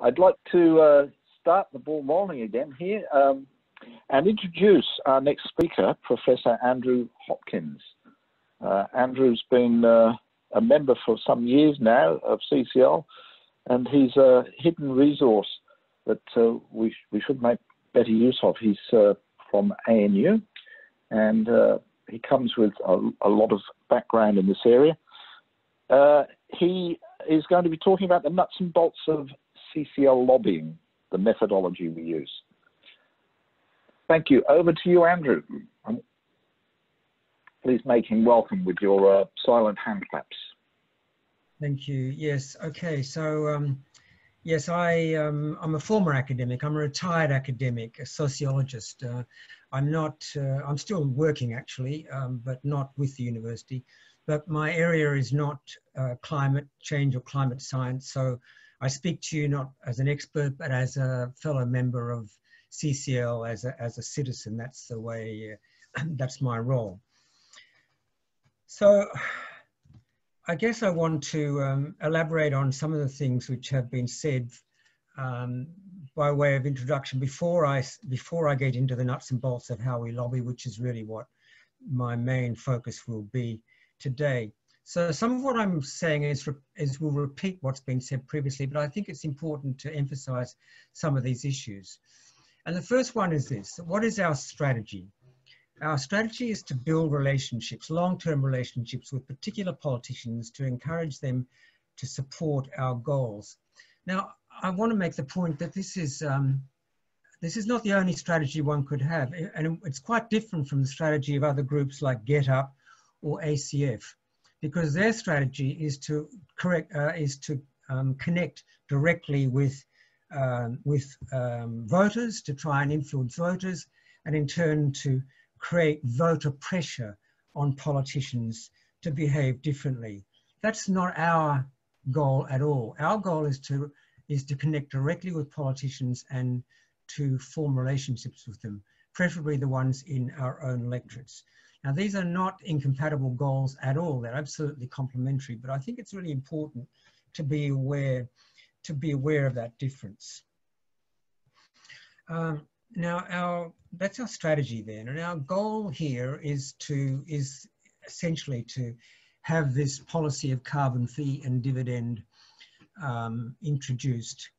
I'd like to start the ball rolling again here and introduce our next speaker, Professor Andrew Hopkins. Andrew's been a member for some years now of CCL, and he's a hidden resource that we should make better use of. He's from ANU, and he comes with a lot of background in this area. He is going to be talking about the nuts and bolts of CCL lobbying, the methodology we use. Thank you. Over to you, Andrew. Please make him welcome with your silent hand claps. Thank you. Yes. Okay. So, yes, I'm a former academic. I'm a retired academic, a sociologist. I'm still working actually, but not with the university. But my area is not climate change or climate science. So I speak to you not as an expert, but as a fellow member of CCL, as a citizen. That's the way, that's my role. So I guess I want to elaborate on some of the things which have been said by way of introduction before I get into the nuts and bolts of how we lobby, which is really what my main focus will be today. So some of what I'm saying is will repeat what's been said previously, but I think it's important to emphasize some of these issues. And the first one is this: what is our strategy? Our strategy is to build relationships, long-term relationships with particular politicians to encourage them to support our goals. Now, I want to make the point that this is not the only strategy one could have, and it's quite different from the strategy of other groups like Get Up or ACF, because their strategy is to connect directly with voters, to try and influence voters, and in turn to create voter pressure on politicians to behave differently. That's not our goal at all. Our goal is to connect directly with politicians and to form relationships with them, preferably the ones in our own electorates. Now, these are not incompatible goals at all. They're absolutely complementary, but I think it's really important to be aware of that difference. Now, that's our strategy then, and our goal here is essentially to have this policy of carbon fee and dividend introduced.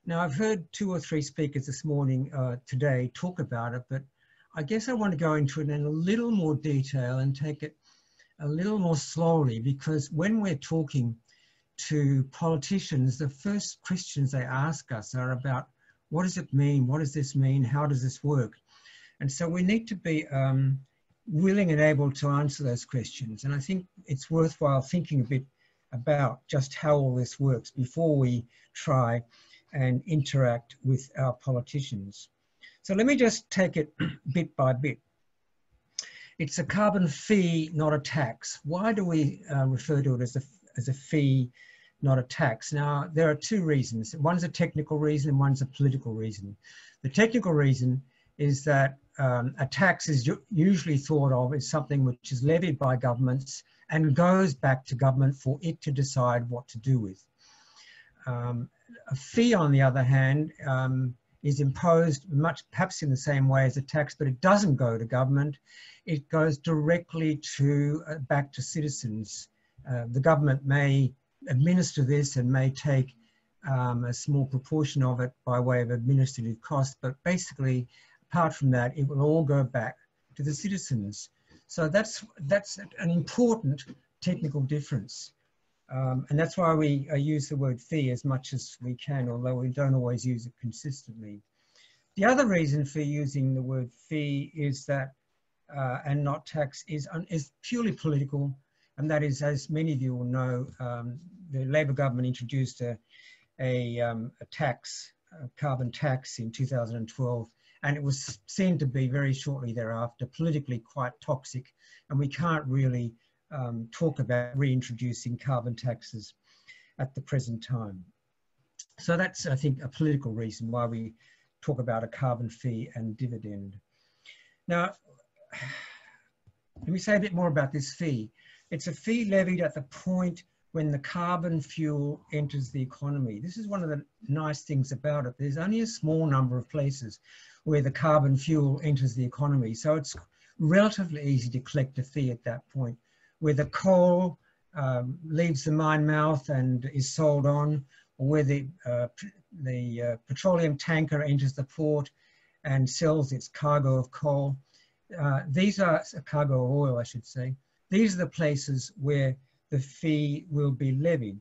Now, I've heard 2 or 3 speakers this morning, today, talk about it, but I guess I want to go into it in a little more detail and take it a little more slowly, because when we're talking to politicians, the first questions they ask us are about, what does it mean? What does this mean? How does this work? And so we need to be willing and able to answer those questions. And I think it's worthwhile thinking a bit about just how all this works before we try and interact with our politicians. So let me just take it bit by bit. It's a carbon fee, not a tax. Why do we refer to it as a fee, not a tax? Now, there are 2 reasons. One's a technical reason and one's a political reason. The technical reason is that a tax is usually thought of as something which is levied by governments and goes back to government for it to decide what to do with. A fee, on the other hand, is imposed perhaps in the same way as a tax, but it doesn't go to government. It goes directly back to citizens. The government may administer this and may take a small proportion of it by way of administrative costs, but basically, apart from that, it will all go back to the citizens. So that's an important technical difference. And that's why we use the word fee as much as we can, although we don't always use it consistently. The other reason for using the word fee is that, and not tax, is purely political. And that is, as many of you will know, the Labor government introduced a tax, a carbon tax in 2012, and it was seen to be very shortly thereafter politically quite toxic, and we can't really talk about reintroducing carbon taxes at the present time. So that's, I think, a political reason why we talk about a carbon fee and dividend. Now, let me say a bit more about this fee. It's a fee levied at the point when the carbon fuel enters the economy. This is one of the nice things about it. There's only a small number of places where the carbon fuel enters the economy. So it's relatively easy to collect a fee at that point, where the coal leaves the mine mouth and is sold on, or where the petroleum tanker enters the port and sells its cargo of coal. These are a cargo of oil, I should say. These are the places where the fee will be levied.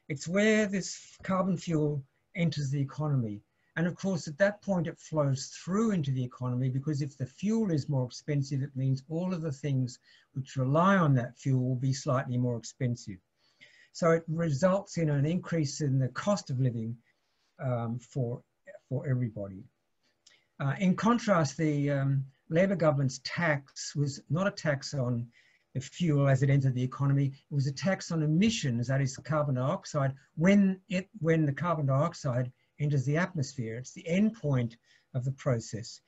It's where this carbon fuel enters the economy. And of course, at that point, it flows through into the economy, because if the fuel is more expensive, it means all of the things which rely on that fuel will be slightly more expensive. So it results in an increase in the cost of living for everybody. In contrast, the Labor government's tax was not a tax on the fuel as it entered the economy. It was a tax on emissions, that is carbon dioxide, when the carbon dioxide enters the atmosphere. It's the end point of the process,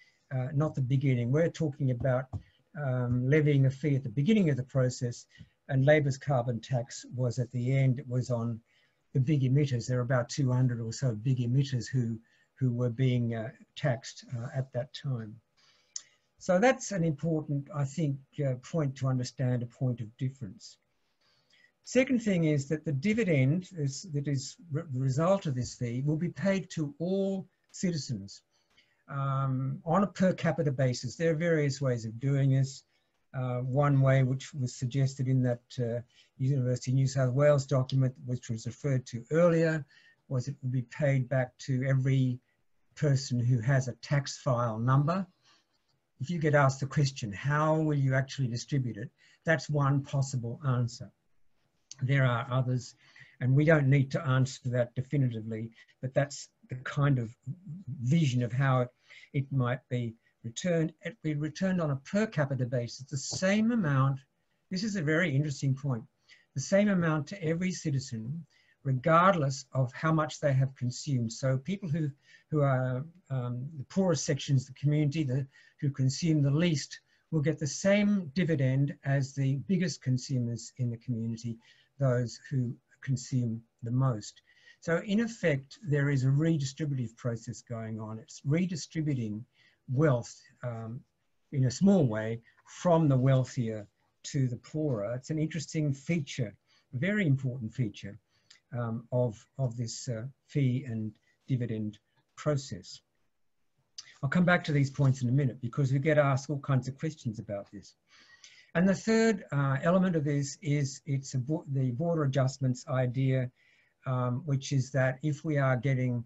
not the beginning. We're talking about levying a fee at the beginning of the process, and Labor's carbon tax was at the end. It was on the big emitters. There are about 200 or so big emitters who were being taxed at that time. So that's an important, I think, point to understand, a point of difference. Second thing is that the dividend that is the result of this fee will be paid to all citizens on a per capita basis. There are various ways of doing this. One way, which was suggested in that University of New South Wales document, which was referred to earlier, was it would be paid back to every person who has a tax file number. If you get asked the question, how will you actually distribute it? That's one possible answer. There are others, and we don't need to answer that definitively, but that's the kind of vision of how it might be returned. It will be returned on a per capita basis, the same amount. This is a very interesting point. The same amount to every citizen, regardless of how much they have consumed. So people who are the poorest sections of the community, who consume the least, will get the same dividend as the biggest consumers in the community, those who consume the most. So in effect, there is a redistributive process going on. It's redistributing wealth in a small way from the wealthier to the poorer. It's an interesting feature, a very important feature of this fee and dividend process. I'll come back to these points in a minute, because we get asked all kinds of questions about this. And the third element of this is the border adjustments idea, which is that if we are getting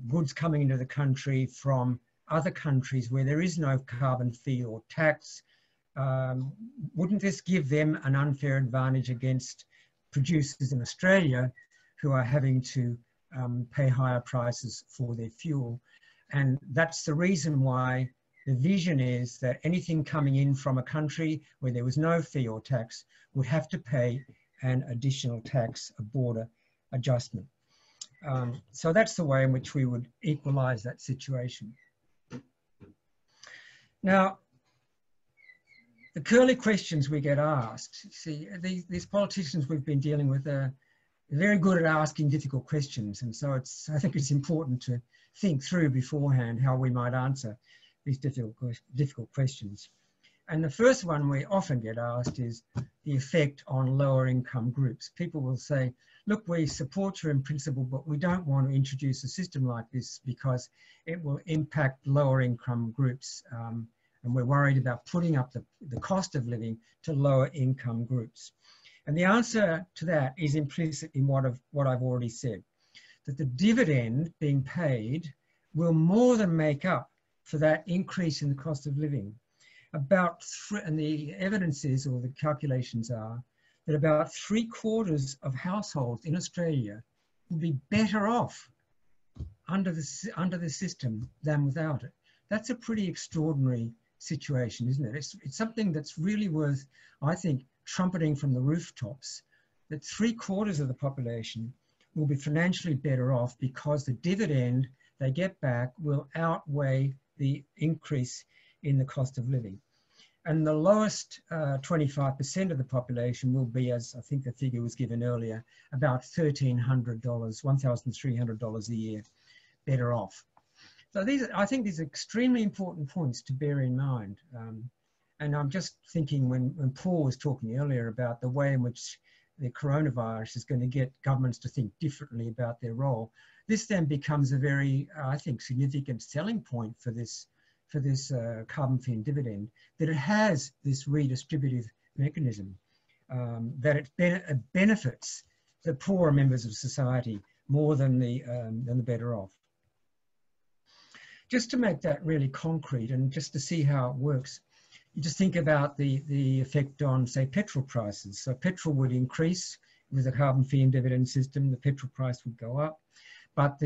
goods coming into the country from other countries where there is no carbon fee or tax, wouldn't this give them an unfair advantage against producers in Australia who are having to pay higher prices for their fuel? And that's the reason why the vision is that anything coming in from a country where there was no fee or tax would have to pay an additional tax, a border adjustment. So that's the way in which we would equalise that situation. Now, the curly questions we get asked, see, these politicians we've been dealing with are very good at asking difficult questions. And so I think it's important to think through beforehand how we might answer these difficult questions. And the first one we often get asked is the effect on lower income groups. People will say, look, we support you in principle, but we don't want to introduce a system like this because it will impact lower income groups. And we're worried about putting up the cost of living to lower income groups. And the answer to that is implicit in what I've already said, that the dividend being paid will more than make up for that increase in the cost of living. And the evidence is, or the calculations are, that about 3/4 of households in Australia will be better off under the system than without it. That's a pretty extraordinary situation, isn't it? It's something that's really worth, I think, trumpeting from the rooftops, that 3/4 of the population will be financially better off because the dividend they get back will outweigh the increase in the cost of living. And the lowest 25% of the population will be, as I think the figure was given earlier, about $1,300, $1,300 a year better off. So I think these are extremely important points to bear in mind. And I'm just thinking when Paul was talking earlier about the way in which the coronavirus is going to get governments to think differently about their role, this then becomes a very, I think, significant selling point for this carbon fee and dividend, that it has this redistributive mechanism, that it benefits the poorer members of society more than the better off. Just to make that really concrete and just to see how it works, you just think about the effect on, say, petrol prices. So petrol would increase with a carbon fee and dividend system, the petrol price would go up. But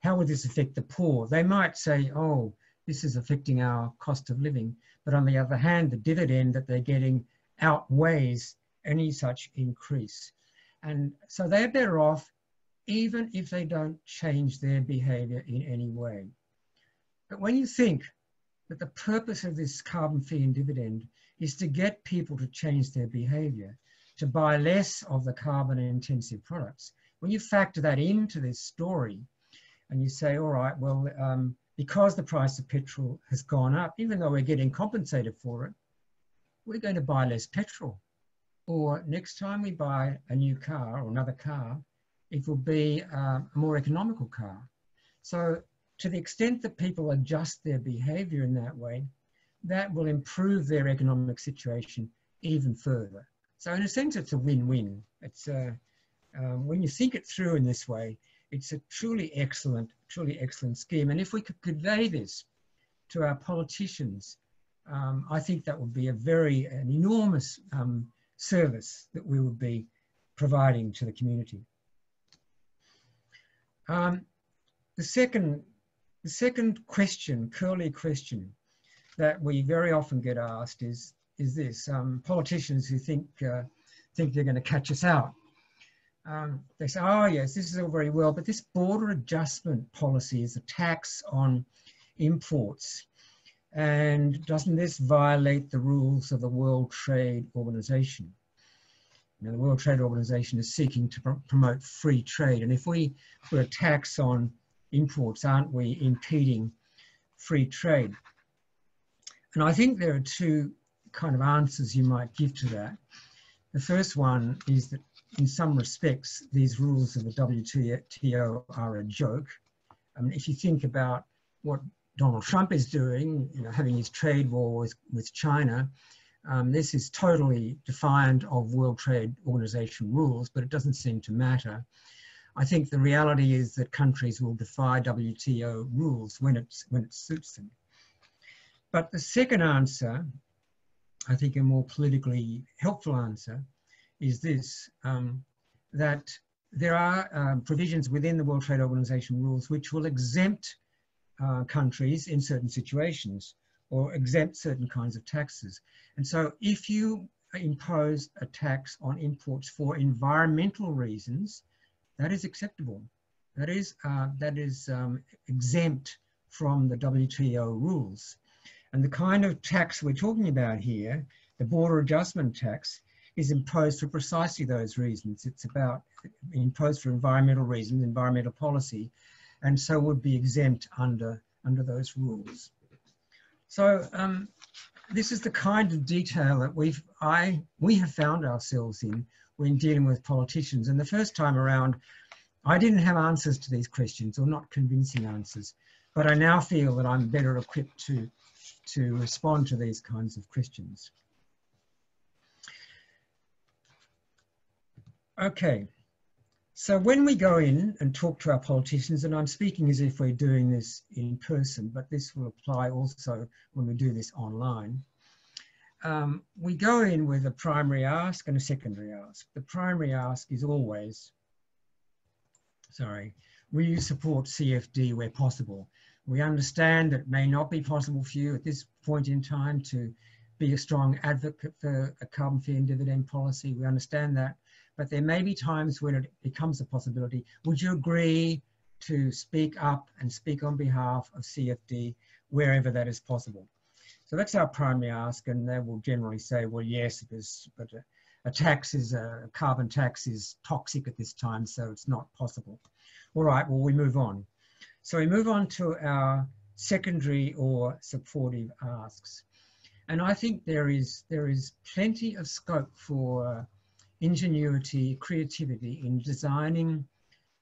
how would this affect the poor? They might say, oh, this is affecting our cost of living. But on the other hand, the dividend that they're getting outweighs any such increase. And so they're better off even if they don't change their behavior in any way. But when you think that the purpose of this carbon fee and dividend is to get people to change their behavior, to buy less of the carbon intensive products, when you factor that into this story and you say, all right, well, because the price of petrol has gone up, even though we're getting compensated for it, we're going to buy less petrol. Or next time we buy a new car or another car, it will be a more economical car. So to the extent that people adjust their behavior in that way, that will improve their economic situation even further. So in a sense, it's a win-win. It's when you think it through in this way, it's a truly excellent scheme. And if we could convey this to our politicians, I think that would be an enormous service that we would be providing to the community. The second question, curly question, that we very often get asked is this: politicians who think they're going to catch us out. They say, oh yes, this is all very well, but this border adjustment policy is a tax on imports. And doesn't this violate the rules of the World Trade Organization? You know, the World Trade Organization is seeking to promote free trade. And if we put a tax on imports, aren't we impeding free trade? And I think there are two kind of answers you might give to that. The first one is that in some respects, these rules of the WTO are a joke. I mean, if you think about what Donald Trump is doing, you know, having his trade war with China, this is totally defiant of World Trade Organization rules, but it doesn't seem to matter. I think the reality is that countries will defy WTO rules when it suits them. But the second answer, I think a more politically helpful answer, is this, that there are provisions within the World Trade Organization rules which will exempt countries in certain situations or exempt certain kinds of taxes. And so if you impose a tax on imports for environmental reasons, that is acceptable. That is exempt from the WTO rules. And the kind of tax we're talking about here, the border adjustment tax, is imposed for precisely those reasons. It's about imposed for environmental reasons, environmental policy, and so would be exempt under those rules. So this is the kind of detail that we have found ourselves in when dealing with politicians. And the first time around, I didn't have answers to these questions, or not convincing answers, but I now feel that I'm better equipped to respond to these kinds of questions. Okay, so when we go in and talk to our politicians, and I'm speaking as if we're doing this in person, but this will apply also when we do this online, we go in with a primary ask and a secondary ask. The primary ask is always, will you support CFD where possible? We understand that it may not be possible for you at this point in time to be a strong advocate for a carbon fee and dividend policy. We understand that. But there may be times when it becomes a possibility. Would you agree to speak up and speak on behalf of CFD wherever that is possible? So that's our primary ask, and they will generally say, well, yes, but a carbon tax is toxic at this time, so it's not possible. All right, well, we move on. So we move on to our secondary or supportive asks. And I think there is plenty of scope for ingenuity, creativity in designing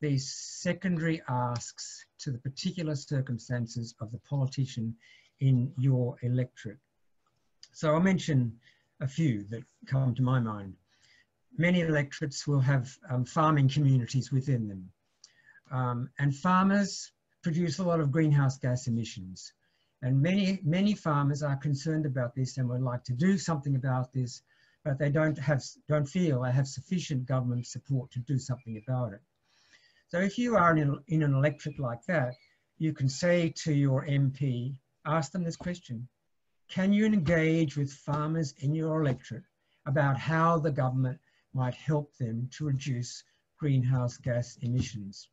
these secondary asks to the particular circumstances of the politician in your electorate. So I'll mention a few that come to my mind. Many electorates will have farming communities within them. And farmers produce a lot of greenhouse gas emissions. And many farmers are concerned about this and would like to do something about this, but they don't feel they have sufficient government support to do something about it. So if you are in an electorate like that, you can say to your MP, ask them this question: can you engage with farmers in your electorate about how the government might help them to reduce greenhouse gas emissions?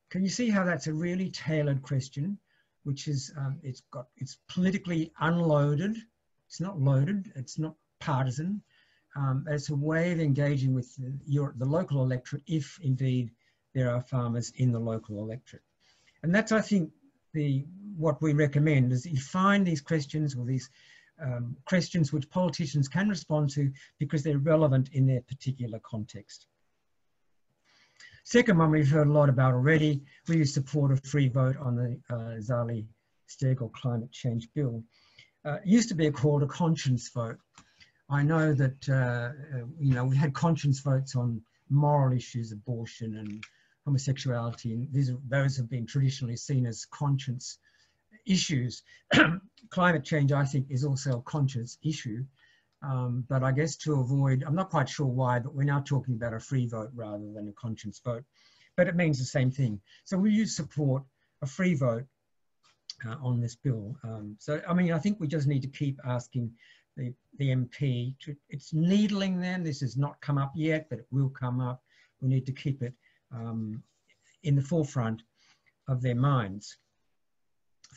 Can you see how that's a really tailored question, which is, it's politically unloaded, it's not loaded, it's not partisan, it's a way of engaging with the local electorate if indeed there are farmers in the local electorate. And that's, I think, what we recommend is you find these questions, or these questions which politicians can respond to because they're relevant in their particular context. Second one we've heard a lot about already, we support a free vote on the Zali-Steggall climate change bill. It used to be called a conscience vote. I know that, you know, we had conscience votes on moral issues, abortion and homosexuality, and those have been traditionally seen as conscience issues. Climate change, I think, is also a conscience issue. But I guess to avoid, I'm not quite sure why, but we're now talking about a free vote rather than a conscience vote. But it means the same thing. So we support a free vote on this bill. So, I mean, I think we just need to keep asking the MP, it's needling them. This has not come up yet, but it will come up. We need to keep it in the forefront of their minds.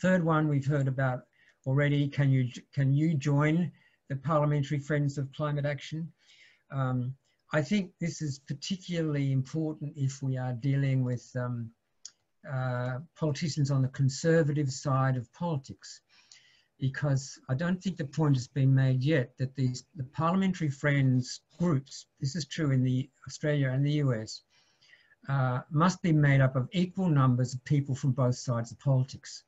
Third one we've heard about already, can you join the Parliamentary Friends of Climate Action? I think this is particularly important if we are dealing with politicians on the conservative side of politics, because I don't think the point has been made yet that the Parliamentary Friends groups, this is true in Australia and the US, must be made up of equal numbers of people from both sides of politics.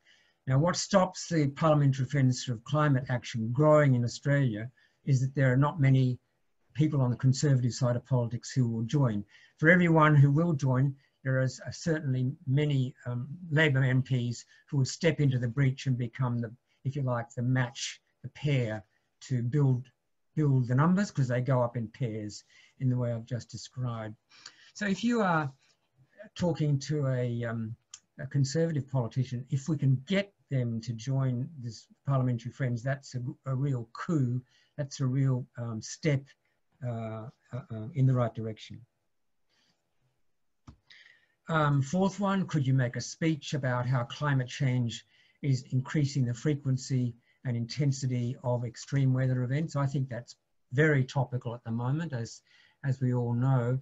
Now, what stops the Parliamentary Friends of Climate Action growing in Australia is that there are not many people on the conservative side of politics who will join. For everyone who will join, there is certainly many Labor MPs who will step into the breach and become the, if you like, the match, the pair to build the numbers, because they go up in pairs in the way I've just described. So if you are talking to a conservative politician, if we can get them to join this Parliamentary Friends, that's a real coup. That's a real step in the right direction. Fourth one, could you make a speech about how climate change is increasing the frequency and intensity of extreme weather events? I think that's very topical at the moment, as we all know.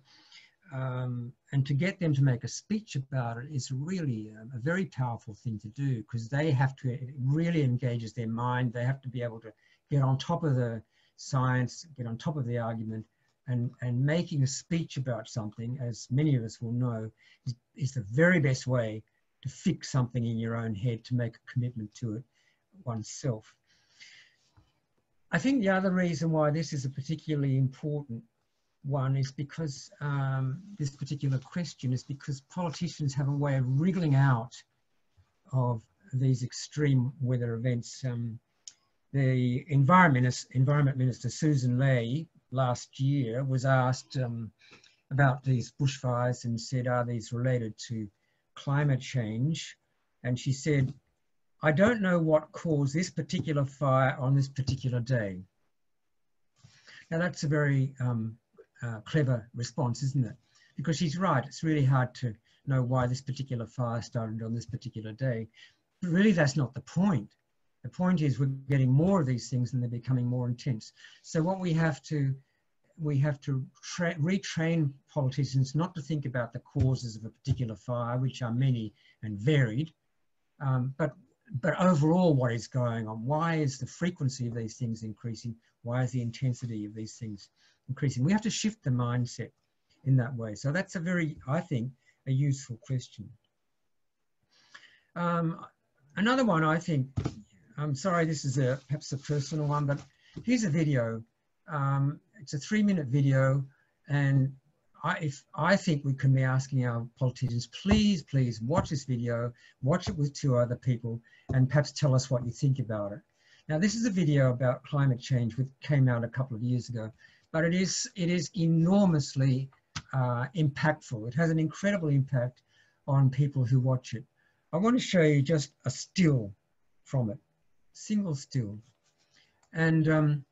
And to get them to make a speech about it is really a very powerful thing to do, because they have to, it really engages their mind. They have to be able to get on top of the science, get on top of the argument, and making a speech about something, as many of us will know, is the very best way to fix something in your own head, to make a commitment to it oneself. I think the other reason why this is a particularly important one is because this particular question is because politicians have a way of wriggling out of these extreme weather events. The Environment Minister Susan Ley last year was asked about these bushfires and said, are these related to climate change? And she said, I don't know what caused this particular fire on this particular day. Now that's a very clever response, isn't it? Because she's right, it's really hard to know why this particular fire started on this particular day. But really, that's not the point. The point is we're getting more of these things and they're becoming more intense. So what we have to retrain politicians not to think about the causes of a particular fire, which are many and varied, but overall what is going on. Why is the frequency of these things increasing? Why is the intensity of these things increasing? We have to shift the mindset in that way. So that's a very, I think, a useful question. Another one, I think, I'm sorry, this is perhaps a personal one, but here's a video. It's a 3-minute video, and I think we can be asking our politicians, please, please watch this video, watch it with 2 other people, and perhaps tell us what you think about it. Now, this is a video about climate change, which came out a couple of years ago, but it is enormously impactful. It has an incredible impact on people who watch it. I want to show you just a still from it, single still. And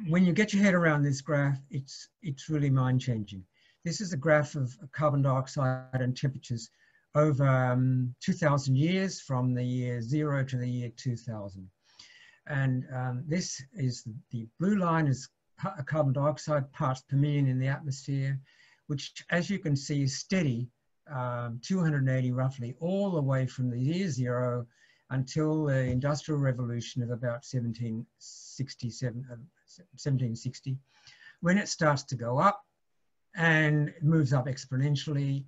when you get your head around this graph, it's really mind-changing. This is a graph of carbon dioxide and temperatures over 2,000 years, from the year 0 to the year 2000. And this is the blue line is carbon dioxide parts per million in the atmosphere, which, as you can see, is steady, 280 roughly, all the way from the year 0 until the Industrial Revolution of about 1760, when it starts to go up and it moves up exponentially.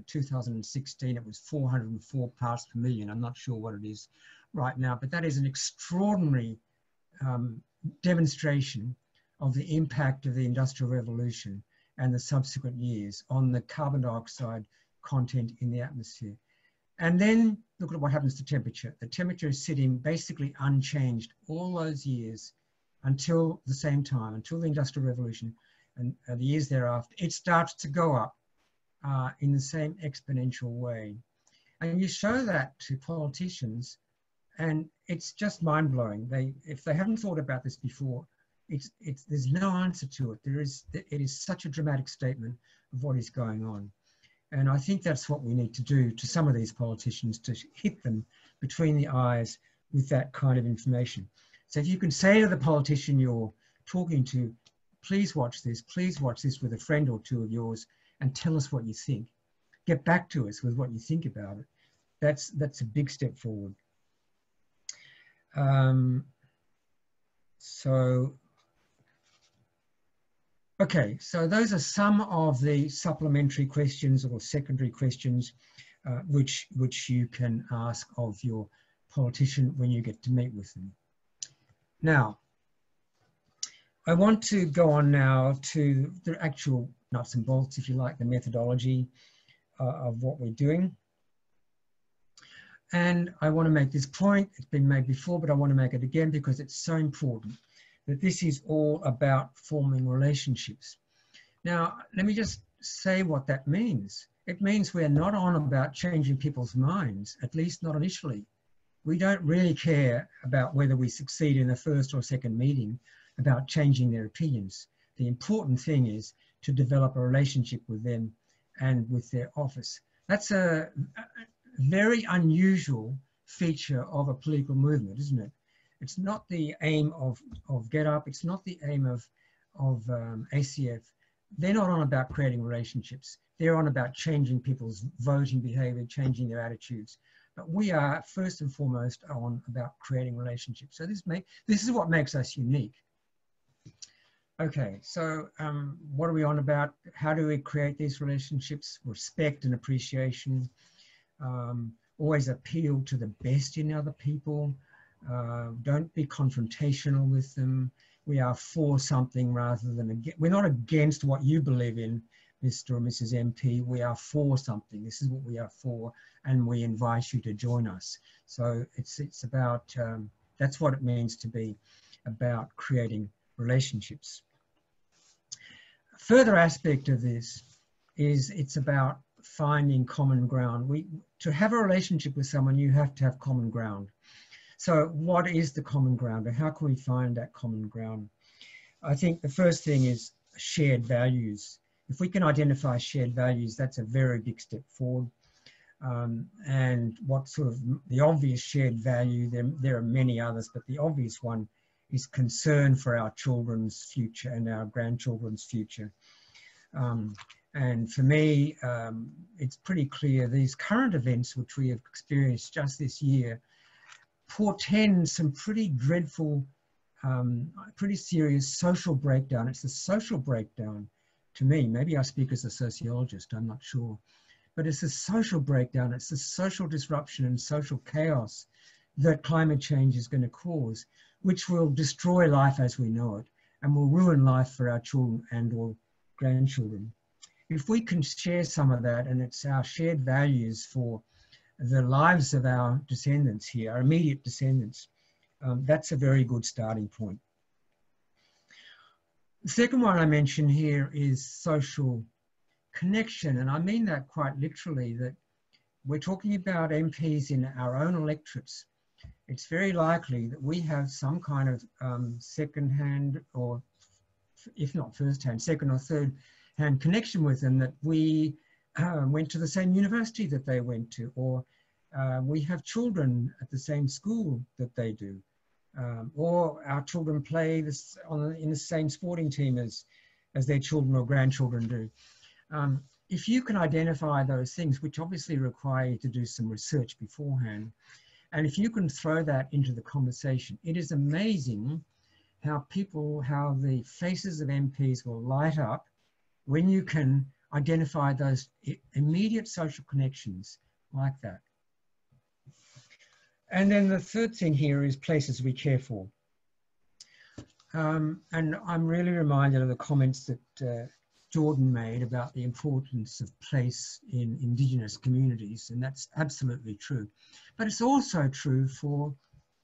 2016, it was 404 parts per million. I'm not sure what it is right now, but that is an extraordinary demonstration of the impact of the Industrial Revolution and the subsequent years on the carbon dioxide content in the atmosphere. And then look at what happens to temperature. The temperature is sitting basically unchanged all those years until the same time, until the Industrial Revolution and the years thereafter. It starts to go up in the same exponential way. And you show that to politicians and it's just mind-blowing. If they haven't thought about this before, there's no answer to it. It is such a dramatic statement of what is going on. And I think that's what we need to do to some of these politicians, to hit them between the eyes with that kind of information. So if you can say to the politician you're talking to, please watch this with a friend or 2 of yours and tell us what you think. Get back to us with what you think about it. That's a big step forward. Okay, so those are some of the supplementary questions or secondary questions which you can ask of your politician when you get to meet with them. Now, I want to go on now to the actual nuts and bolts, if you like, the methodology of what we're doing. And I want to make this point, it's been made before, but I want to make it again because it's so important, that this is all about forming relationships. Now, let me just say what that means. It means we're not on about changing people's minds, at least not initially. We don't really care about whether we succeed in the first or second meeting about changing their opinions. The important thing is to develop a relationship with them and with their office. That's a very unusual feature of a political movement, isn't it? It's not the aim of GetUp. It's not the aim of ACF. They're not on about creating relationships. They're on about changing people's voting behavior, changing their attitudes. But we are first and foremost on about creating relationships. So this is what makes us unique. Okay, so what are we on about? How do we create these relationships? Respect and appreciation. Always appeal to the best in other people. Don't be confrontational with them. We are for something rather than against. We're not against what you believe in, Mr. or Mrs. MP. We are for something. This is what we are for, and we invite you to join us. So it's about, that's what it means to be about creating relationships. A further aspect of this is it's about finding common ground. To have a relationship with someone, you have to have common ground. So what is the common ground, and how can we find that common ground? I think the first thing is shared values. If we can identify shared values, that's a very big step forward. and what sort of the obvious shared value, there are many others, but the obvious one is concern for our children's future and our grandchildren's future. And for me, it's pretty clear these current events which we have experienced just this year portend some pretty dreadful, pretty serious social breakdown. It's the social breakdown to me. Maybe I speak as a sociologist, I'm not sure. But it's the social breakdown, it's the social disruption and social chaos that climate change is going to cause, which will destroy life as we know it and will ruin life for our children and or grandchildren. If we can share some of that, and it's our shared values for the lives of our descendants here, our immediate descendants, that's a very good starting point. The second one I mentioned here is social connection, and I mean that quite literally, that we're talking about MPs in our own electorates. It's very likely that we have some kind of second-hand, or if not first-hand, second or third-hand connection with them, that we went to the same university that they went to, or we have children at the same school that they do, or our children play this in the same sporting team as their children or grandchildren do. If you can identify those things, which obviously require you to do some research beforehand, and if you can throw that into the conversation, it is amazing how the faces of MPs will light up when you can identify those immediate social connections like that. And then the third thing here is places we care for. And I'm really reminded of the comments that Jordan made about the importance of place in Indigenous communities, and that's absolutely true. But it's also true for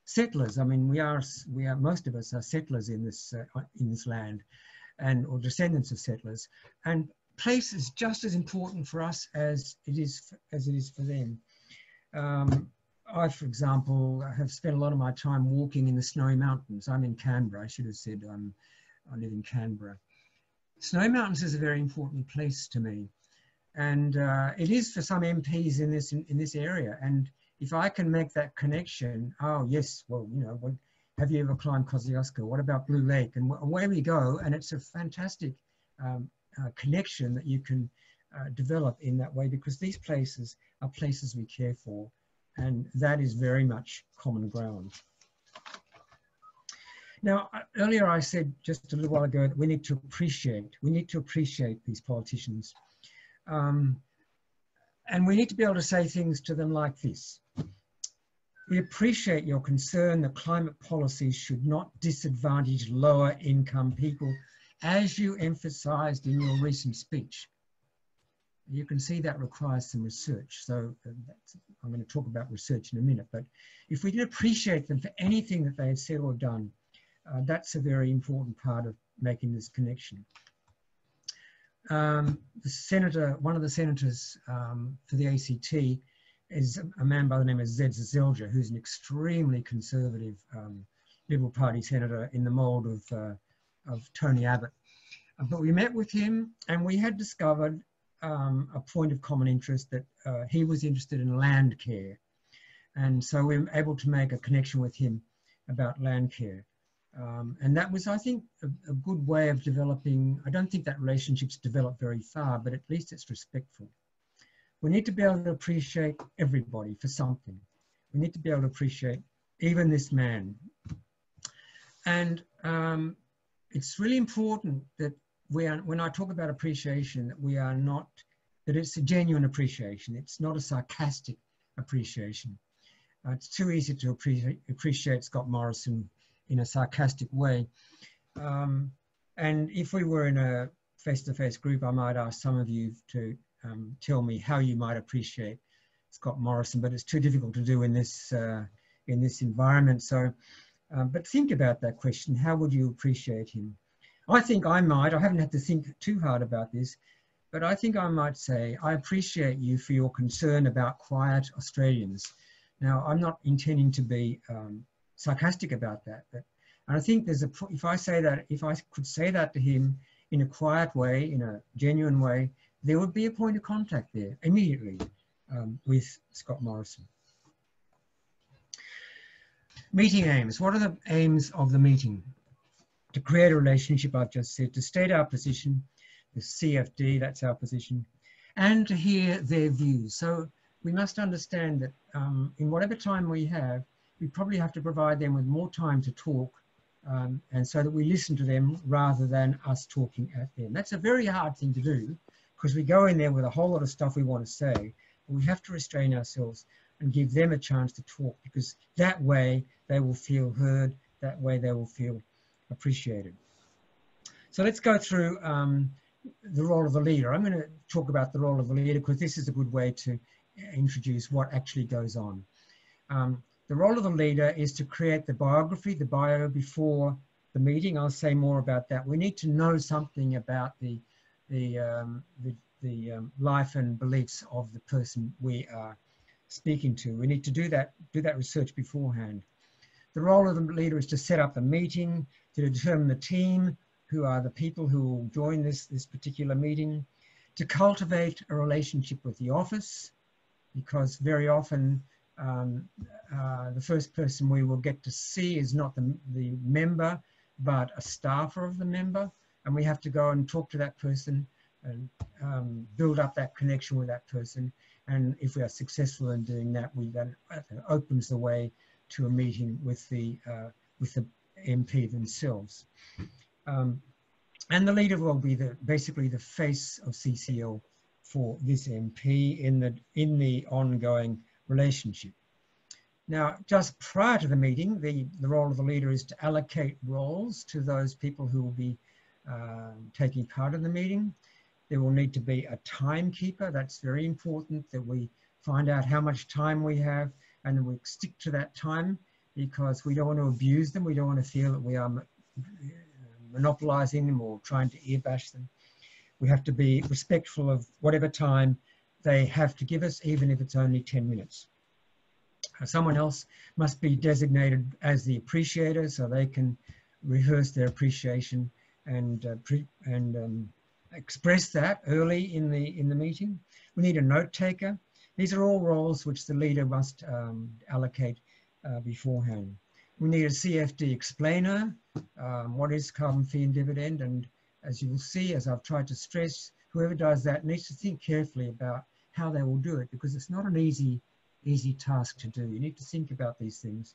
settlers. I mean, most of us are settlers in this land, or descendants of settlers, and place is just as important for us as it is for them. I, for example, have spent a lot of my time walking in the Snowy Mountains. I'm in Canberra. I should have said I live in Canberra. Snowy Mountains is a very important place to me, and it is for some MPs in this area. And if I can make that connection, oh yes, well, you know, have you ever climbed Kosciuszko? What about Blue Lake? And away we go. And it's a fantastic connection that you can develop in that way, because these places are places we care for, and that is very much common ground. Now, earlier I said just a little while ago that we need to appreciate these politicians. And we need to be able to say things to them like this. We appreciate your concern that climate policies should not disadvantage lower income people, as you emphasized in your recent speech. You can see that requires some research. So I'm going to talk about research in a minute, but if we did appreciate them for anything that they had said or done, that's a very important part of making this connection. One of the senators for the ACT is a man by the name of Zed Zelja, who's an extremely conservative Liberal Party senator in the mould of Tony Abbott. But we met with him, and we had discovered a point of common interest, that he was interested in land care. And so we were able to make a connection with him about land care. And that was, I think, a good way of developing. I don't think that relationship's developed very far, but at least it's respectful. We need to be able to appreciate everybody for something. We need to be able to appreciate even this man. And it's really important that when I talk about appreciation, that it's a genuine appreciation. It's not a sarcastic appreciation. It's too easy to appreciate Scott Morrison in a sarcastic way. And if we were in a face-to-face group, I might ask some of you to tell me how you might appreciate Scott Morrison, but it's too difficult to do in this environment. So, but think about that question. How would you appreciate him? I think I haven't had to think too hard about this, but I think I might say, I appreciate you for your concern about quiet Australians. Now, I'm not intending to be sarcastic about that, but and I think if I could say that to him in a quiet way, in a genuine way, there would be a point of contact there immediately. with Scott Morrison. Meeting aims. What are the aims of the meeting? To create a relationship, I've just said, to state our position, the CFD, that's our position, and to hear their views. So we must understand that in whatever time we have, we probably have to provide them with more time to talk, and so that we listen to them rather than us talking at them. That's a very hard thing to do, because we go in there with a whole lot of stuff we want to say, and we have to restrain ourselves and give them a chance to talk, because that way they will feel heard, that way they will feel appreciated. So let's go through the role of the leader. I'm going to talk about the role of the leader because this is a good way to introduce what actually goes on. The role of the leader is to create the biography, the bio, before the meeting. I'll say more about that. We need to know something about the life and beliefs of the person we are speaking to. We need to do that research beforehand. The role of the leader is to set up the meeting, to determine the team, who are the people who will join this particular meeting, to cultivate a relationship with the office, because very often the first person we will get to see is not the member, but a staffer of the member, and we have to go and talk to that person and build up that connection with that person. And if we are successful in doing that, that opens the way to a meeting with the MP themselves. And the leader will be basically the face of CCL for this MP in the ongoing relationship. Now, just prior to the meeting, the role of the leader is to allocate roles to those people who will be taking part in the meeting. There will need to be a timekeeper. That's very important, that we find out how much time we have and then we stick to that time, because we don't want to abuse them. We don't want to feel that we are monopolizing them or trying to earbash them. We have to be respectful of whatever time they have to give us, even if it's only 10 minutes. Someone else must be designated as the appreciator so they can rehearse their appreciation and express that early in the meeting. We need a note taker. These are all roles which the leader must allocate beforehand. We need a CFD explainer. What is carbon fee and dividend? And as you will see, as I've tried to stress, whoever does that needs to think carefully about how they will do it, because it's not an easy task to do. You need to think about these things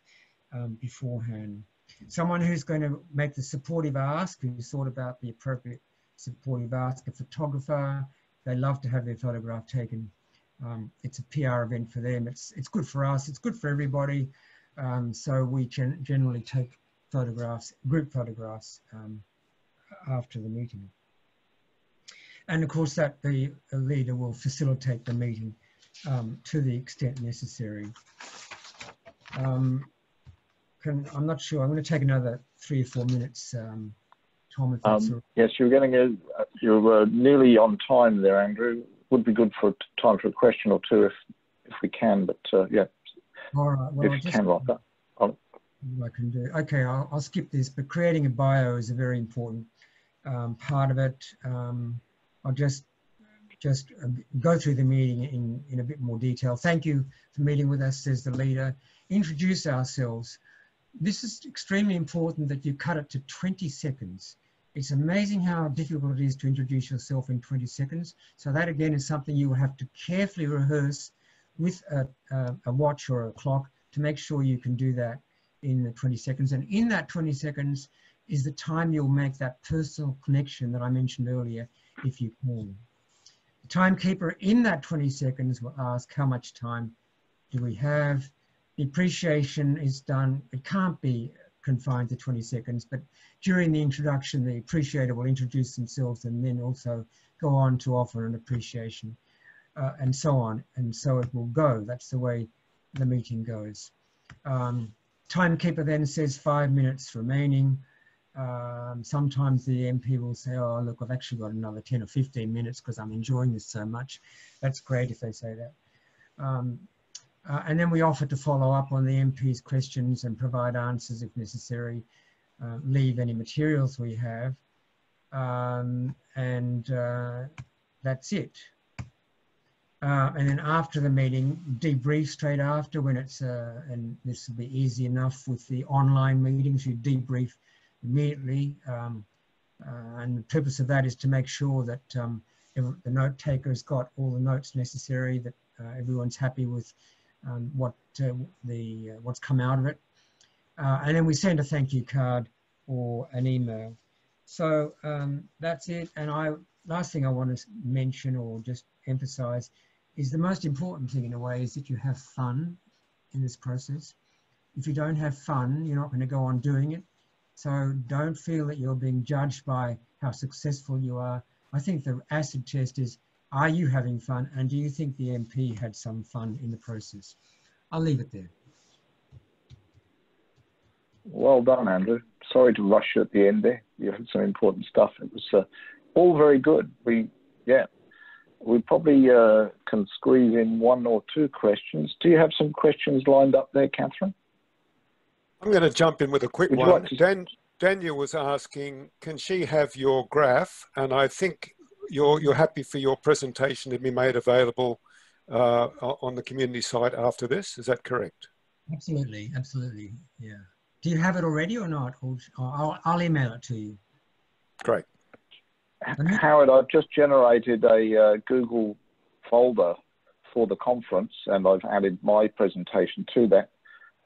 beforehand. Someone who's going to make the supportive ask, who's thought about the appropriate supportive ask, a photographer. They love to have their photograph taken. It's a PR event for them. It's good for us. It's good for everybody. So we can generally take photographs, group photographs, after the meeting. And of course that the leader will facilitate the meeting to the extent necessary. I'm not sure. I'm going to take another 3 or 4 minutes, Tom, if that's all right. Yes, you're nearly on time there, Andrew. Would be good for time for a question or two if we can, but yeah. All right. Well, if you can wrap up. I can do. Okay, I'll skip this, but creating a bio is a very important part of it. I'll just go through the meeting in a bit more detail. Thank you for meeting with us, says the leader. Introduce ourselves. This is extremely important that you cut it to 20 seconds. It's amazing how difficult it is to introduce yourself in 20 seconds. So that again is something you will have to carefully rehearse with a watch or a clock to make sure you can do that in the 20 seconds. And in that 20 seconds is the time you'll make that personal connection that I mentioned earlier, if you can. The timekeeper in that 20 seconds will ask, how much time do we have? The appreciation is done. It can't be confined to 20 seconds, but during the introduction, the appreciator will introduce themselves and then also go on to offer an appreciation, and so on. And so it will go. That's the way the meeting goes. Timekeeper then says 5 minutes remaining. Sometimes the MP will say, oh, look, I've actually got another 10 or 15 minutes because I'm enjoying this so much. That's great if they say that. And then we offer to follow up on the MP's questions and provide answers if necessary, leave any materials we have, and that's it. And then after the meeting, debrief straight after when it's, and this will be easy enough with the online meetings, you debrief immediately. And the purpose of that is to make sure that the note taker's got all the notes necessary, that everyone's happy with what's come out of it. And then we send a thank you card or an email. So that's it. And last thing I want to mention or just emphasize is the most important thing in a way is that you have fun in this process. If you don't have fun, you're not going to go on doing it. So don't feel that you're being judged by how successful you are. I think the acid test is, are you having fun? And do you think the MP had some fun in the process? I'll leave it there. Well done, Andrew. Sorry to rush you at the end there. You had some important stuff. It was all very good. We probably can squeeze in one or two questions. Do you have some questions lined up there, Catherine? I'm going to jump in with a quick one. Daniel was asking, can she have your graph? And I think you're happy for your presentation to be made available on the community site after this. Is that correct? Absolutely, absolutely. Yeah. Do you have it already or not? Or I'll email it to you. Great. Howard, I've just generated a Google folder for the conference, and I've added my presentation to that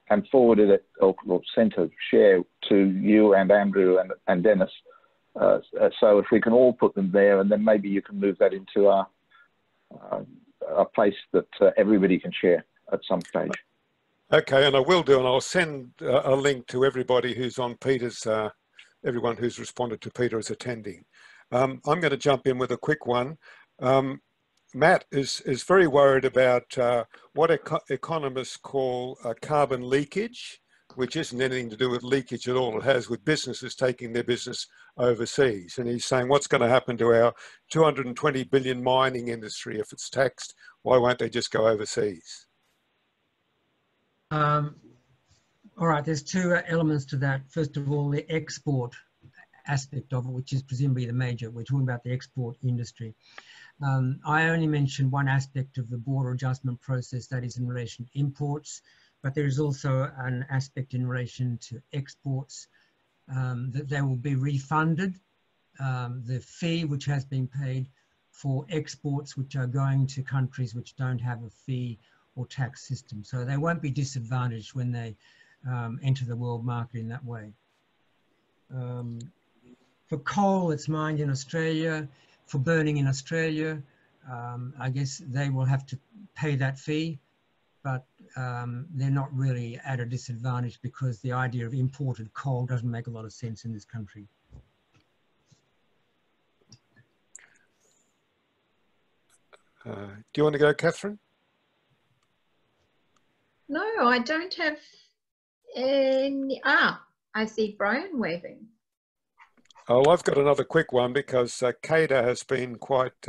and forwarded it or sent a share to you and Andrew and Dennis. So if we can all put them there, and then maybe you can move that into a place that everybody can share at some stage. Okay, and I will do, and I'll send a link to everybody who's on Peter's, everyone who's responded to Peter as attending. I'm going to jump in with a quick one. Matt is very worried about what economists call carbon leakage, which isn't anything to do with leakage at all. It has with businesses taking their business overseas. And he's saying, what's going to happen to our 220 billion mining industry if it's taxed? Why won't they just go overseas? All right, there's two elements to that. First of all, the export aspect of it, which is presumably the major. We're talking about the export industry. I only mentioned one aspect of the border adjustment process, that is in relation to imports, but there is also an aspect in relation to exports that they will be refunded. The fee which has been paid for exports which are going to countries which don't have a fee or tax system. So they won't be disadvantaged when they enter the world market in that way. For coal, it's mined in Australia. For burning in Australia, I guess they will have to pay that fee, but they're not really at a disadvantage because the idea of imported coal doesn't make a lot of sense in this country. Do you want to go, Catherine? No, I don't have any. I see Brian waving. Oh, I've got another quick one because Kada has been quite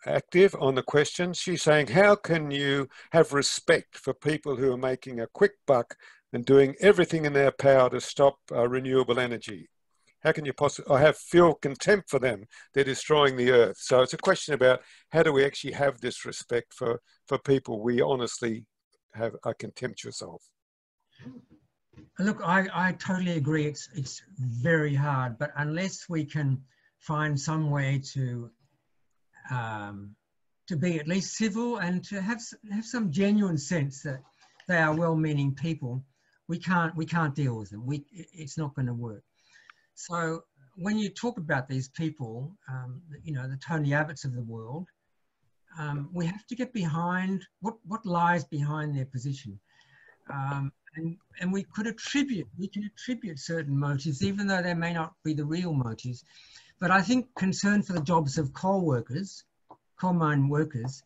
active on the questions. She's saying, how can you have respect for people who are making a quick buck and doing everything in their power to stop renewable energy? How can you possibly feel contempt for them? They're destroying the earth. So it's a question about how do we actually have this respect for people we honestly are contemptuous of? Look, I totally agree. It's very hard, but unless we can find some way to be at least civil and to have some genuine sense that they are well-meaning people, we can't deal with them. It's not going to work. So when you talk about these people, you know, the Tony Abbotts of the world, we have to get behind what lies behind their position. And we can attribute certain motives, even though they may not be the real motives. But I think concern for the jobs of coal mine workers,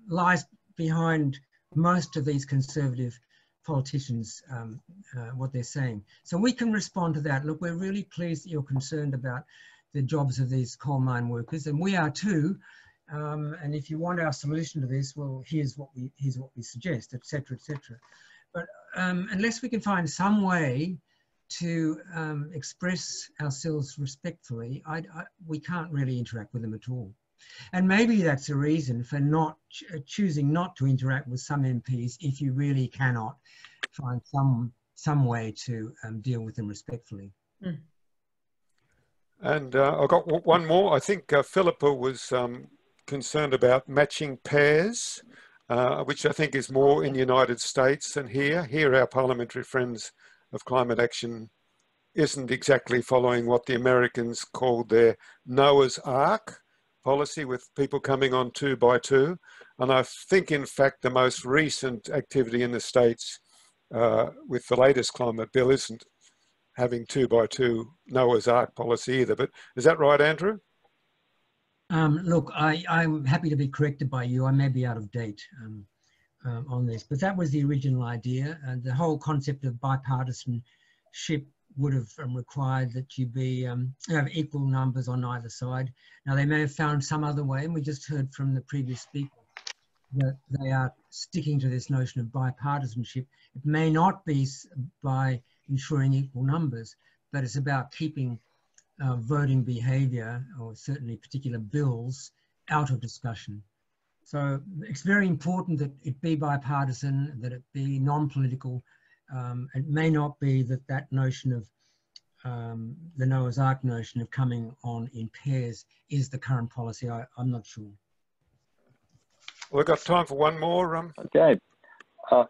lies behind most of these conservative politicians, what they're saying. So we can respond to that. Look, we're really pleased that you're concerned about the jobs of these coal mine workers, and we are too. And if you want our solution to this, well, here's what we suggest, etc., etc. But unless we can find some way to express ourselves respectfully, we can't really interact with them at all. And maybe that's a reason for not choosing not to interact with some MPs if you really cannot find some way to deal with them respectfully. Mm. And I've got one more. I think Philippa was concerned about matching pairs, which I think is more in the United States than here. Here, our parliamentary friends of climate action isn't exactly following what the Americans called their Noah's Ark policy, with people coming on 2 by 2. And I think, in fact, the most recent activity in the States with the latest climate bill isn't having 2 by 2 Noah's Ark policy either. But is that right, Andrew? Look, I'm happy to be corrected by you. I may be out of date on this, but that was the original idea. The whole concept of bipartisanship would have required that you have equal numbers on either side. Now, they may have found some other way, and we just heard from the previous speaker that they are sticking to this notion of bipartisanship. It may not be by ensuring equal numbers, but it's about keeping voting behaviour, or certainly particular bills, out of discussion. So it's very important that it be bipartisan, that it be non-political. It may not be that notion of the Noah's Ark notion of coming on in pairs is the current policy. I'm not sure. We've got time for one more. Okay.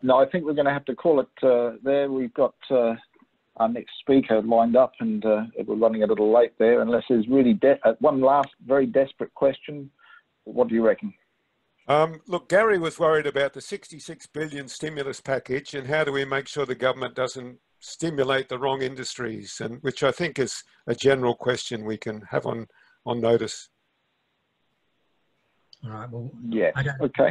No, I think we're going to have to call it there. We've got our next speaker lined up, and we're running a little late there, unless there's really one last very desperate question. What do you reckon? Look, Gary was worried about the 66 billion stimulus package, and how do we make sure the government doesn't stimulate the wrong industries, and which I think is a general question we can have on notice. All right, well, yeah, okay.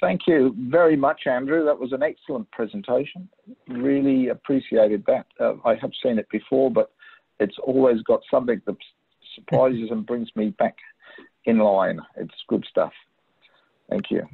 Thank you very much, Andrew. That was an excellent presentation. Really appreciated that. I have seen it before, but it's always got something that surprises and brings me back in line. It's good stuff. Thank you.